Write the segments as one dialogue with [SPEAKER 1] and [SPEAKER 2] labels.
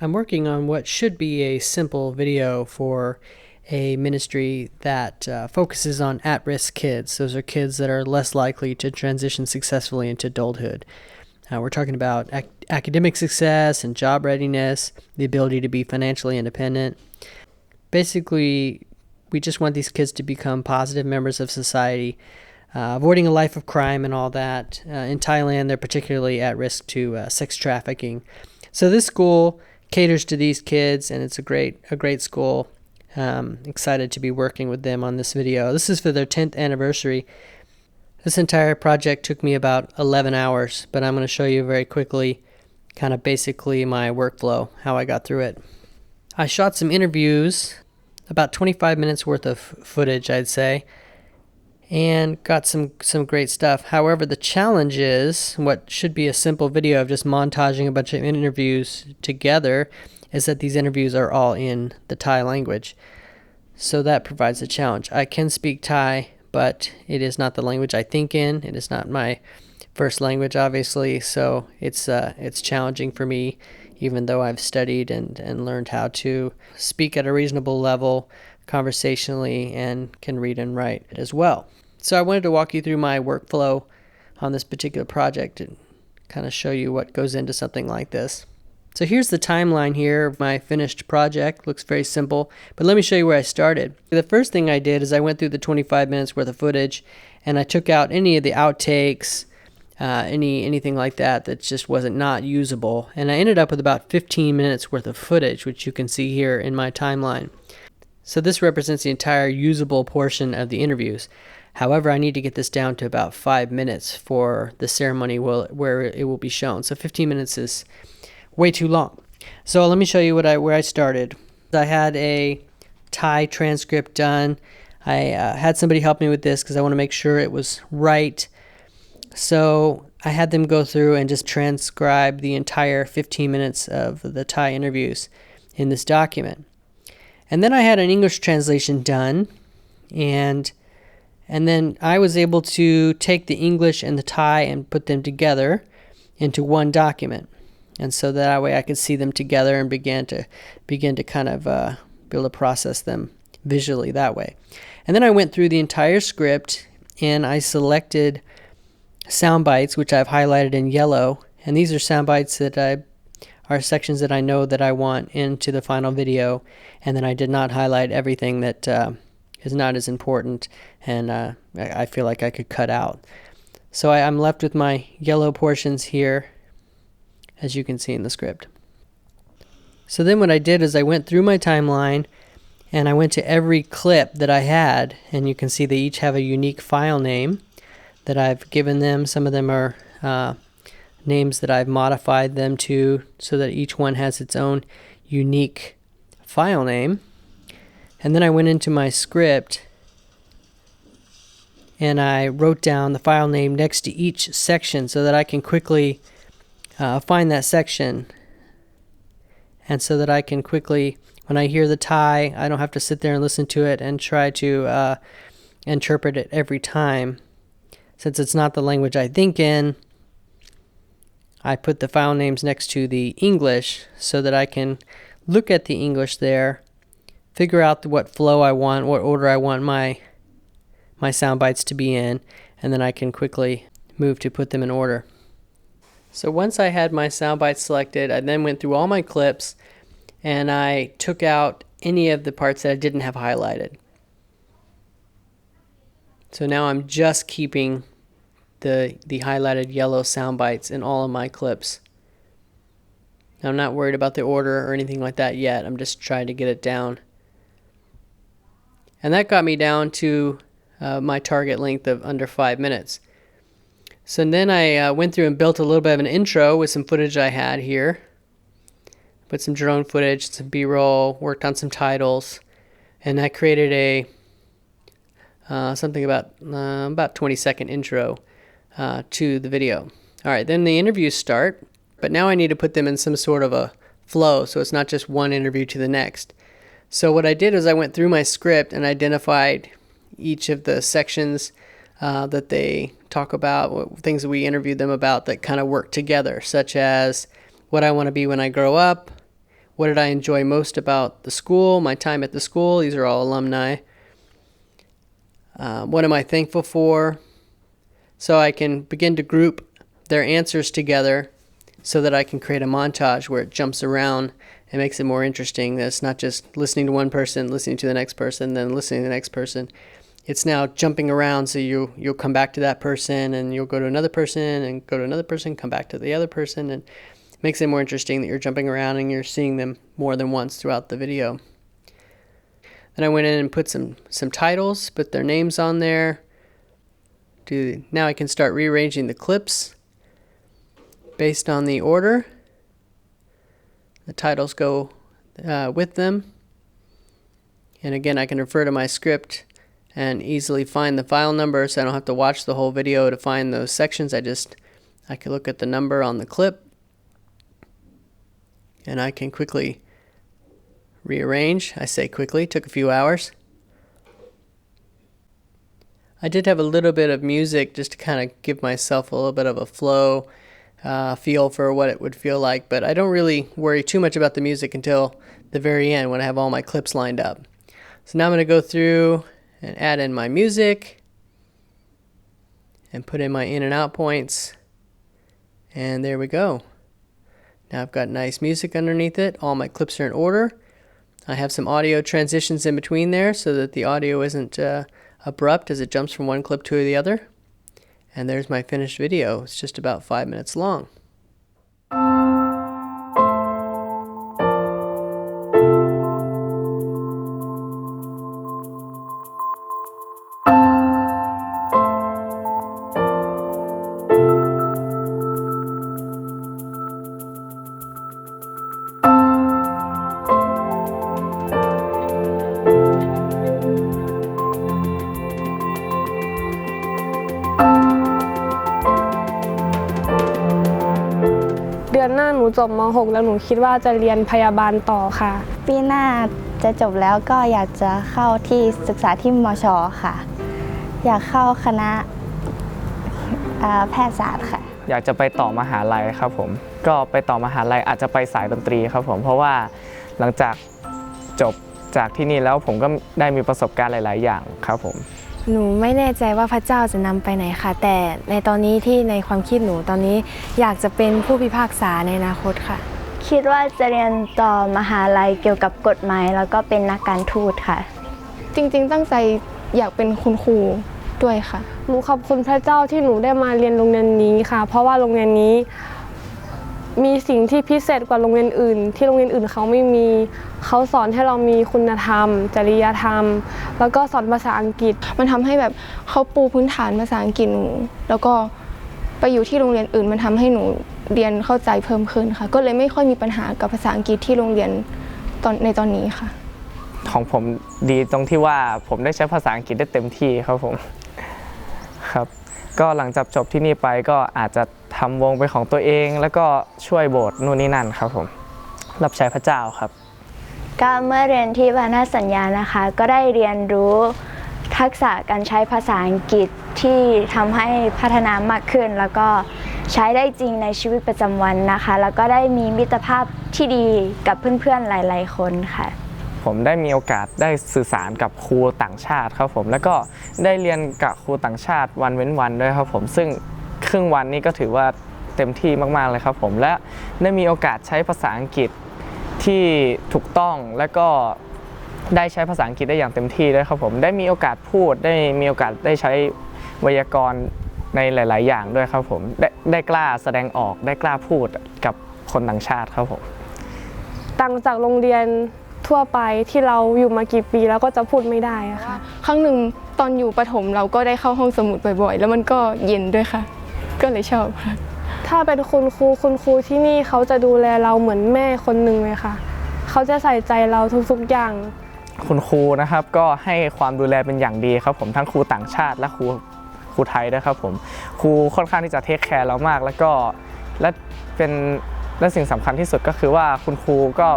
[SPEAKER 1] I'm working on what should be a simple video for a ministry that focuses on at-risk kids. Those are kids that are less likely to transition successfully into adulthood. We're talking about academic success and job readiness, the ability to be financially independent. Basically, we just want these kids to become positive members of society, avoiding a life of crime and all that. In Thailand, they're particularly at risk to sex trafficking. So this school caters to these kids, and it's a great school. Excited to be working with them on this video. This is for their 10th anniversary. This entire project took me about 11 hours, but I'm going to show you very quickly kind of basically my workflow, how I got through it. I shot some interviews, about 25 minutes worth of footage, I'd say, and got some great stuff. However, the challenge is, what should be a simple video of just montaging a bunch of interviews together, is that these interviews are all in the Thai language. So that provides a challenge. I can speak Thai, but it is not the language I think in. It is not my first language, obviously, so it's challenging for me, even though I've studied and learned how to speak at a reasonable level conversationally and can read and write as well. So I wanted to walk you through my workflow on this particular project and kind of show you what goes into something like this. So here's the timeline here of my finished project. Looks very simple, but let me show you where I started. The first thing I did is I went through the 25 minutes worth of footage and I took out any of the outtakes, anything like that just wasn't not usable, and I ended up with about 15 minutes worth of footage, which you can see here in my timeline. So this represents the entire usable portion of the interviews. However, I need to get this down to about 5 minutes for the ceremony where it will be shown. So 15 minutes is way too long. So let me show you where I started. I had a Thai transcript done. I had somebody help me with this because I want to make sure it was right. So I had them go through and just transcribe the entire 15 minutes of the Thai interviews in this document. And then I had an English translation done, and then I was able to take the English and the Thai and put them together into one document. And so that way I could see them together and begin to kind of be able to process them visually that way. And then I went through the entire script and I selected sound bites, which I've highlighted in yellow. And these are sound bites that are sections that I know that I want into the final video. And then I did not highlight everything that is not as important and I feel like I could cut out. So I'm left with my yellow portions here, as you can see in the script. So then what I did is I went through my timeline and I went to every clip that I had, and you can see they each have a unique file name that I've given them. Some of them are names that I've modified them to so that each one has its own unique file name. And then I went into my script and I wrote down the file name next to each section so that I can quickly find that section, and so that I can quickly, when I hear the Thai, I don't have to sit there and listen to it and try to interpret it every time. Since it's not the language I think in, I put the file names next to the English so that I can look at the English there, figure out what flow I want, what order I want my sound bites to be in, and then I can quickly move to put them in order. So once I had my sound bites selected, I then went through all my clips and I took out any of the parts that I didn't have highlighted. So now I'm just keeping the highlighted yellow sound bites in all of my clips. I'm not worried about the order or anything like that yet. I'm just trying to get it down. And that got me down to my target length of under 5 minutes. So then I went through and built a little bit of an intro with some footage I had here. Put some drone footage, some B-roll, worked on some titles, and I created something about 20-second intro to the video. All right, then the interviews start, but now I need to put them in some sort of a flow, so it's not just one interview to the next. So what I did is I went through my script and identified each of the sections that they talk about, things that we interviewed them about that kind of work together, such as what I want to be when I grow up, what did I enjoy most about the school, my time at the school. These are all alumni. What am I thankful for? So I can begin to group their answers together so that I can create a montage where it jumps around and makes it more interesting. That it's not just listening to one person, listening to the next person, then listening to the next person. It's now jumping around, so you'll come back to that person, and you'll go to another person, and go to another person, come back to the other person, and it makes it more interesting that you're jumping around and you're seeing them more than once throughout the video. Then I went in and put some titles, put their names on there. Now I can start rearranging the clips based on the order. The titles go with them. And again, I can refer to my script and easily find the file number, so I don't have to watch the whole video to find those sections. I can look at the number on the clip, and I can quickly rearrange. I say quickly, took a few hours. I did have a little bit of music just to kind of give myself a little bit of a flow feel for what it would feel like, but I don't really worry too much about the music until the very end when I have all my clips lined up. So now I'm going to go through and add in my music and put in my in and out points, and there we go. Now I've got nice music underneath it. All my clips are in order. I have some audio transitions in between there so that the audio isn't abrupt as it jumps from one clip to the other. And there's my finished video. It's just about 5 minutes long.
[SPEAKER 2] เดือนหน้าหนูจบม.6 แล้วหนูคิดว่าจะเรียนพยาบาลต่อค่ะ
[SPEAKER 3] ปีหน้าจะจบแล้วก็อยากจะเข้าที่ศึกษาที่มช.ค่ะอยากเข้าคณะแพทยศาสตร์ค่ะ
[SPEAKER 4] อยากจะไปต่อมหาลัยครับผมก็ไปต่อมหาลัยอาจจะไปสายดนตรีครับผมเพราะว่าหลังจากจบจากที่นี่แล้วผมก็ได้มีประสบการณ์หลายๆอย่างครับผม
[SPEAKER 5] หนูไม่แน่ใจว่าพระเจ้าจะนำไปไหนค่ะแต่ในตอนนี้ที่ในความคิดหนูตอนนี้อยากจะเป็นผู้พิพากษาในอนาคตค่ะ
[SPEAKER 3] คิดว่าจะเรียนต่อมหาลัยเกี่ยวกับกฎหมายแล้วก็เป็นนักการทูตค่ะ
[SPEAKER 2] จริงๆตั้งใจอยากเป็นคุณครูด้วยค่ะหนูขอบคุณพระเจ้าที่หนูได้มาเรียนโรงเรียนนี้ค่ะเพราะว่าโรงเรียนนี้มีสิ่งที่พิเศษกว่าโรงเรียนอื่นที่โรงเรียนอื่นเขาไม่มีเขาสอนให้เรามีคุณธรรมจริยธรรมแล้วก็สอนภาษาอังกฤษ
[SPEAKER 6] มันทำให้แบบเขาปูพื้นฐานภาษาอังกฤษหนูแล้วก็ไปอยู่ที่โรงเรียนอื่นมันทำให้หนูเรียนเข้าใจเพิ่มขึ้นค่ะก็เลยไม่ค่อยมีปัญหากับภาษาอังกฤษที่โรงเรียนในตอนนี้ค่ะ
[SPEAKER 4] ของผมดีตรงที่ว่าผมได้ใช้ภาษาอังกฤษได้เต็มที่ครับผมครับก็หลังจากจบที่นี่ไปก็อาจจะทำวงเป็นของตัวเองแล้วก็ช่วยโบสถ์นู่นนี่นั่นครับผมรับใช้พระเจ้าครับ
[SPEAKER 3] ก็เมื่อเรียนที่พันธสัญญานะคะก็ได้เรียนรู้ทักษะการใช้ภาษาอังกฤษที่ทำให้พัฒนามากขึ้นแล้วก็ใช้ได้จริงในชีวิตประจำวันนะคะแล้วก็ได้มีมิตรภาพที่ดีกับเพื่อนๆหลายๆคนค่ะ
[SPEAKER 4] ผมได้มีโอกาสได้สื่อสารกับครูต่างชาติครับผมแล้วก็ได้เรียนกับครูต่างชาติวันเว้นวันด้วยครับผมซึ่งครึ่งวันนี้ก็ถือว่าเต็มที่มากๆเลยครับผมและได้มีโอกาสใช้ภาษาอังกฤษที่ถูกต้องและก็ได้ใช้ภาษาอังกฤษได้อย่างเต็มที่ด้วยครับผมได้มีโอกาสพูดได้มีโอกาสได้ใช้ไวยากรณ์ในหลายๆอย่างด้วยครับผมได้กล้าแสดงออกได้กล้าพูดกับคนต่างชาติครับผม
[SPEAKER 2] ต่างจากโรงเรียนทั่วไปที่เราอยู่มากี่ปีแล้วก็จะพูดไม่ได้อะค่ะ
[SPEAKER 6] ครั้งหนึ่งตอนอยู่ประถมเราก็ได้เข้าห้องสมุดบ่อยๆแล้วมันก็เย็นด้วยค่ะก็เลยชอบค่ะ
[SPEAKER 2] ถ้าเป็นคุณครูที่นี่เขาจะดูแลเราเหมือนแม่คนหนึ่งเลยค่ะเขาจะใส่ใจเราทุกๆอย่าง
[SPEAKER 4] คุณครูนะครับก็ให้ความดูแลเป็นอย่างดีครับผมทั้งครูต่างชาติและครูไทยด้วยครับผมครูค่อนข้างที่จะเทคแคร์เรามากและสิ่งสำคัญที่สุดก็คือว่าคุณครูก็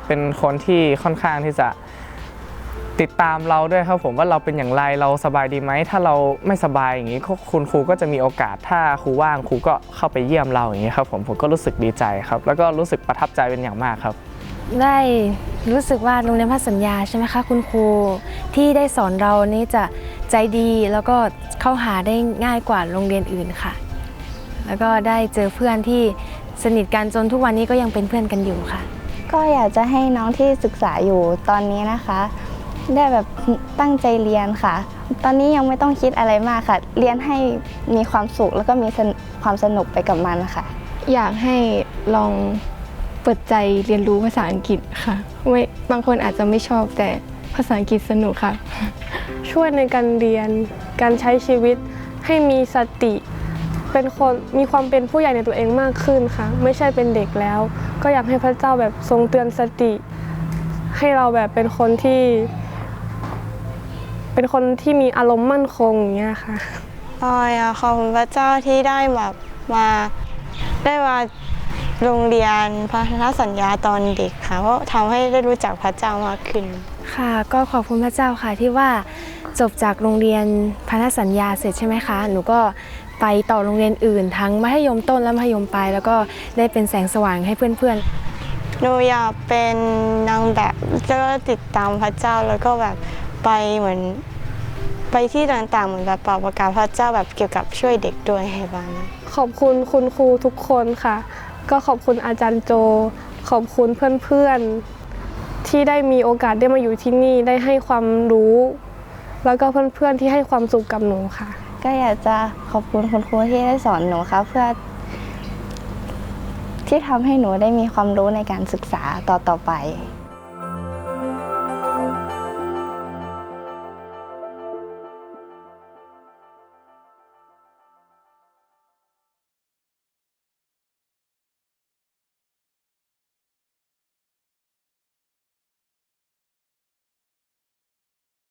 [SPEAKER 4] เป็นคนที่ค่อนข้างที่จะติดตามเราด้วยครับผมว่าเราเป็นอย่างไรเราสบายดีไหมถ้าเราไม่สบายอย่างนี้คุณครูก็จะมีโอกาสถ้าครูว่างครูก็เข้าไปเยี่ยมเราอย่างนี้ครับผมก็รู้สึกดีใจครับแล้วก็รู้สึกประทับใจเป็นอย่างมากครับ
[SPEAKER 5] ได้รู้สึกว่าโรงเรียนพัฒสัญญาใช่ไหมคะคุณครูที่ได้สอนเรานี่จะใจดีแล้วก็เข้าหาได้ง่ายกว่าโรงเรียนอื่นค่ะ แล้วก็ได้เจอเพื่อนที่สนิทกันจนทุกวันนี้ก็ยังเป็นเพื่อนกันอยู่ค่ะ
[SPEAKER 3] ก็อยากจะให้น้องที่ศึกษาอยู่ตอนนี้นะคะ ได้แบบตั้งใจเรียนค่ะ ตอนนี้ยังไม่ต้องคิดอะไรมากค่ะ เรียนให้มีความสุขแล้วก็มีความสนุกไปกับมันค่ะ
[SPEAKER 6] อยากให้ลองเปิดใจเรียนรู้ภาษาอังกฤษค่ะไม่บางคนอาจจะไม่ชอบแต่ภาษาอังกฤษสนุกค่ะ
[SPEAKER 2] ช่วยในการเรียนการใช้ชีวิตให้มีสติเป็นคนมีความเป็นผู้ใหญ่ในตัวเองมากขึ้นค่ะไม่ใช่เป็นเด็กแล้วก็อยากให้พระเจ้าแบบทรงเตือนสติให้เราแบบเป็นคนที่มีอารมณ์มั่นคงอย่างเงี้ยค่ะ
[SPEAKER 7] อยากขอบคุณพระเจ้าที่ได้แบบมาโรงเรียนพันธสัญญาตอนเด็กค่ะเพราะทำให้ได้รู้จักพระเจ้ามากขึ้น
[SPEAKER 5] ค่ะก็ขอบคุณพระเจ้าค่ะที่ว่าจบจากโรงเรียนพันธสัญญาเสร็จใช่ไหมคะหนูก็ไปต่อโรงเรียนอื่นทั้งมัธยมต้นและมัธยมปลายแล้วก็ได้เป็นแสงสว่างให้เพื่อนๆ
[SPEAKER 7] หนูอยากเป็นนางแบบแล้วก็ติดตามพระเจ้าแล้วก็แบบไปเหมือนไปที่ต่างๆเหมือนแบบประกาศพระเจ้าแบบเกี่ยวกับช่วยเด็กด้วยให้บ้าง
[SPEAKER 2] ขอบคุณคุณครูทุกคนค่ะก็ขอบคุณอาจารย์โจขอบคุณเพื่อนๆที่ได้มีโอกาสได้มาอยู่ที่นี่ได้ให้ความรู้แล้วก็เพื่อนๆที่ให้ความสุขกับหนูค่ะ
[SPEAKER 3] ก็อยากจะขอบคุณคุณครูที่ได้สอนหนูค่ะเพื่อที่ทำให้หนูได้มีความรู้ในการศึกษาต่อไป